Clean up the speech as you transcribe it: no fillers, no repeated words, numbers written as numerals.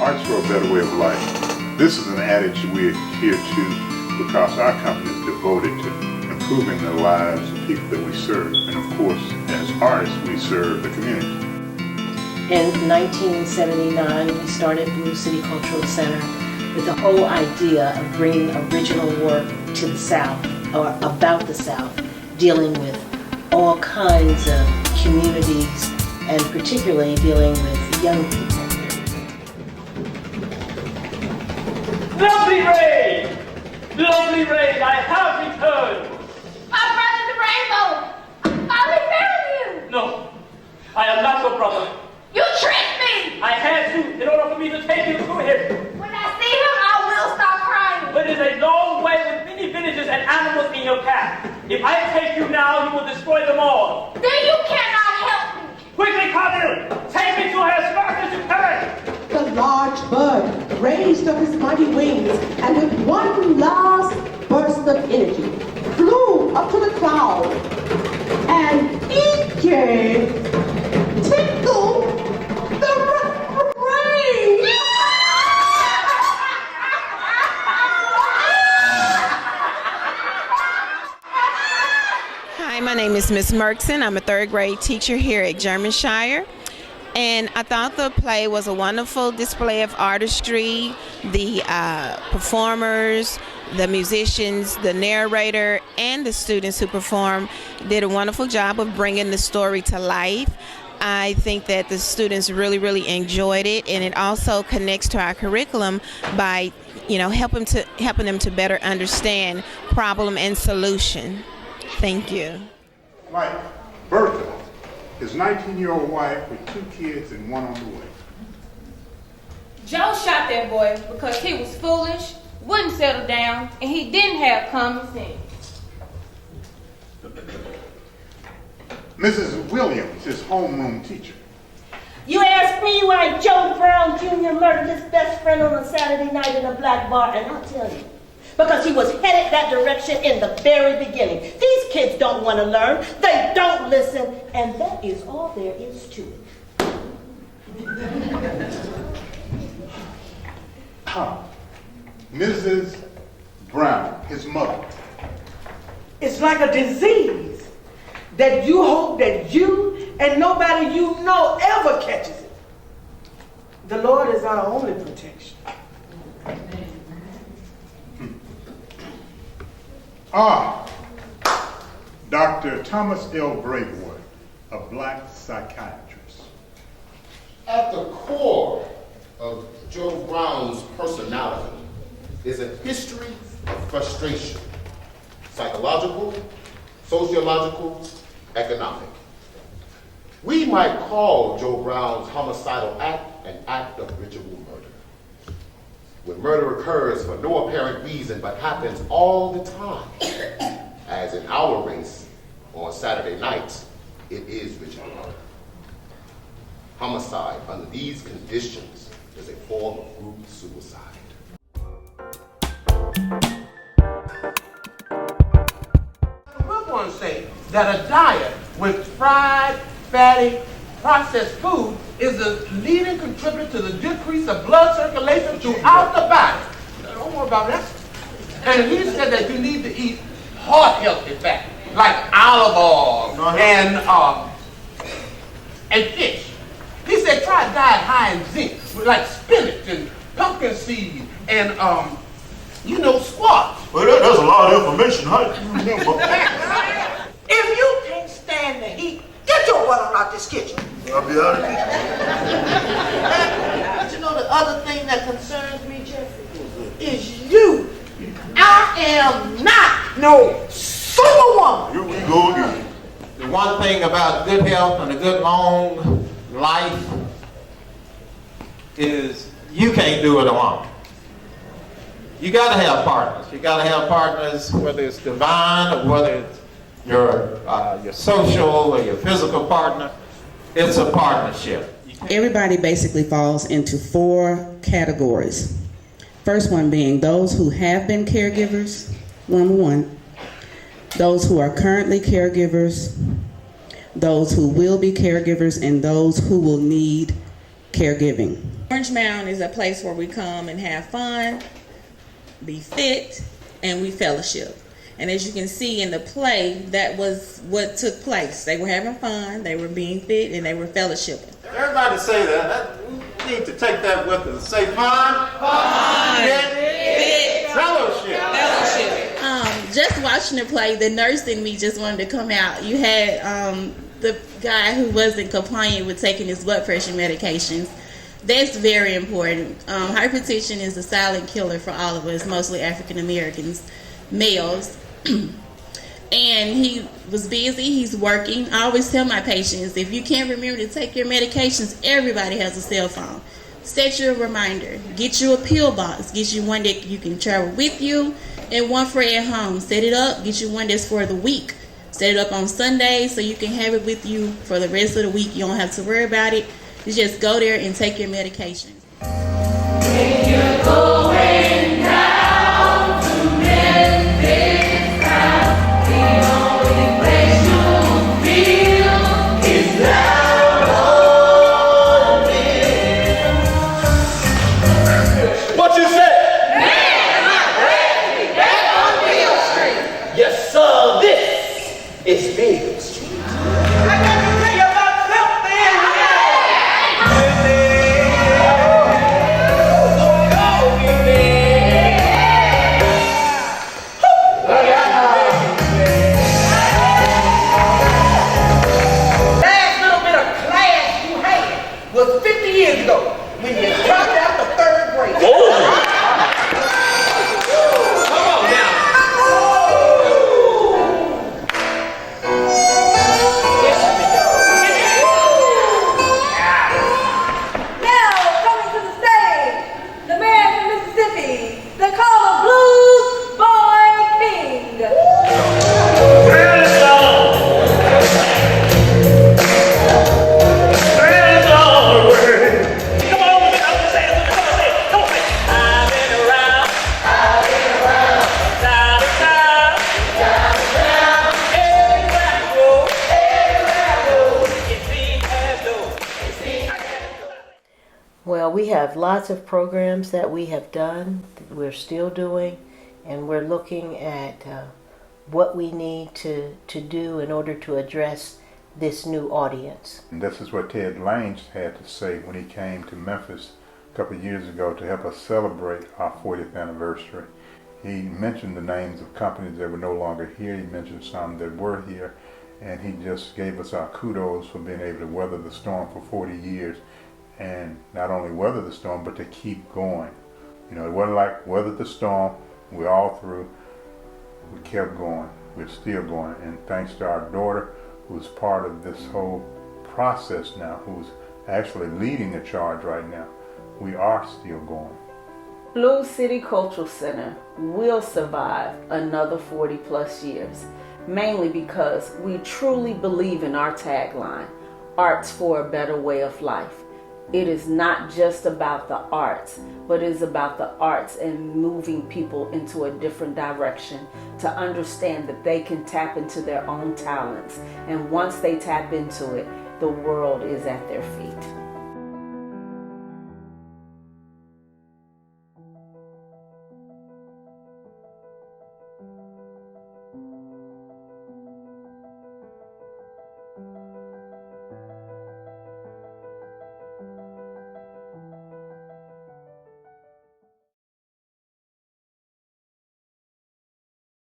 Arts for a better way of life. This is an adage we adhere to because our company is devoted to improving the lives of people that we serve. And of course, as artists, we serve the community. In 1979, we started Blue City Cultural Center with the whole idea of bringing original work to the South, or about the South, dealing with all kinds of communities, and particularly dealing with young people. Lovely rain! Lovely rain, I have returned! My brother the rainbow! I found you! No, I am not your brother. You tricked me! I had to in order for me to take you to him. When I see him, I will stop crying. But it is a long way with many villages and animals in your path. If I take you now, you will destroy them all. Then you cannot help me. Quickly, Cardinal! Take me to her as fast as you can! The large bird raised up his mighty wings and with one last burst of energy flew up to the cloud and it gave Tinkle the rain. Hi, my name is Miss Merkson. I'm a third grade teacher here at Germanshire. And I thought the play was a wonderful display of artistry. The performers, the musicians, the narrator, and the students who performed did a wonderful job of bringing the story to life. I think that the students really, really enjoyed it, and it also connects to our curriculum by, helping them to better understand problem and solution. Thank you. Like Bertha, his 19-year-old wife with 2 kids and 1 on the way. Joe shot that boy because he was foolish, wouldn't settle down, and he didn't have common sense. Mrs. Williams, his homeroom teacher. You ask me why Joe Brown Jr. murdered his best friend on a Saturday night in a black bar, and I'll tell you. Because he was headed that direction in the very beginning. These kids don't want to learn. They don't listen. And that is all there is to it. Mrs. Brown, his mother. It's like a disease that you hope that you and nobody you know ever catches it. The Lord is our only protection. Dr. Thomas L. Braithwaite, a black psychiatrist. At the core of Joe Brown's personality is a history of frustration, psychological, sociological, economic. We might call Joe Brown's homicidal act an act of ritual murder. When murder occurs for no apparent reason but happens all the time, as in our race on Saturday nights, it is ritual murder. Homicide under these conditions is a form of group suicide. We're going to say that a diet with fried, fatty, processed food is the leading contributor to the decrease of blood circulation throughout the body. Don't worry about that. And he said that you need to eat heart-healthy fat, like olive oil and fish. He said try a diet high in zinc, with like spinach and pumpkin seed and squash. Well, there's a lot of information. How do you remember? If you can't stand the heat, get your butt on out this kitchen. I'll be out of here. But you know the other thing that concerns me, Jesse, is you. I am not no superwoman. Here we go again. The one thing about good health and a good long life is you can't do it alone. You got to have partners. You got to have partners, whether it's divine or whether it's your social or your physical partner. It's a partnership. Everybody basically falls into 4 categories. First one being those who have been caregivers, number 1. Those who are currently caregivers, those who will be caregivers, and those who will need caregiving. Orange Mound is a place where we come and have fun, be fit, and we fellowship. And as you can see in the play, that was what took place. They were having fun, they were being fit, and they were fellowshipping. Everybody say that. We need to take that with us. Say fun, fit, fellowship. Just watching the play, the nurse in me just wanted to come out. You had the guy who wasn't compliant with taking his blood pressure medications. That's very important. Hypertension is a silent killer for all of us, mostly African Americans, males. And he was busy, he's working. I always tell my patients, if you can't remember to take your medications, everybody has a cell phone. Set your reminder. Get you a pill box. Get you one that you can travel with you and one for at home. Set it up. Get you one that's for the week. Set it up on Sundays so you can have it with you for the rest of the week. You don't have to worry about it. You just go there and take your medications. When you're going down to Memphis town, the only place you'll feel is loud on What you say? Man, I'm ready to be back on Beale Street. Yes, sir, this is Beale Street. I got to tell you about something. Last little bit of class you had was 50 years ago when you dropped out the 3rd grade. Come on now. Now, coming to the stage, the man from Mississippi, they call him Blues Boy King. Well, we have lots of programs that we have done, that we're still doing, and we're looking at what we need to do in order to address this new audience. And this is what Ted Lange had to say when he came to Memphis a couple of years ago to help us celebrate our 40th anniversary. He mentioned the names of companies that were no longer here. He mentioned some that were here, and he just gave us our kudos for being able to weather the storm for 40 years. And not only weather the storm, but to keep going. You know, it wasn't like weather the storm, we're all through. We kept going, we're still going. And thanks to our daughter, who's part of this whole process now, who's actually leading the charge right now, we are still going. Blue City Cultural Center will survive another 40 plus years, mainly because we truly believe in our tagline, Arts for a Better Way of Life. It is not just about the arts, but it is about the arts and moving people into a different direction to understand that they can tap into their own talents. And once they tap into it, the world is at their feet.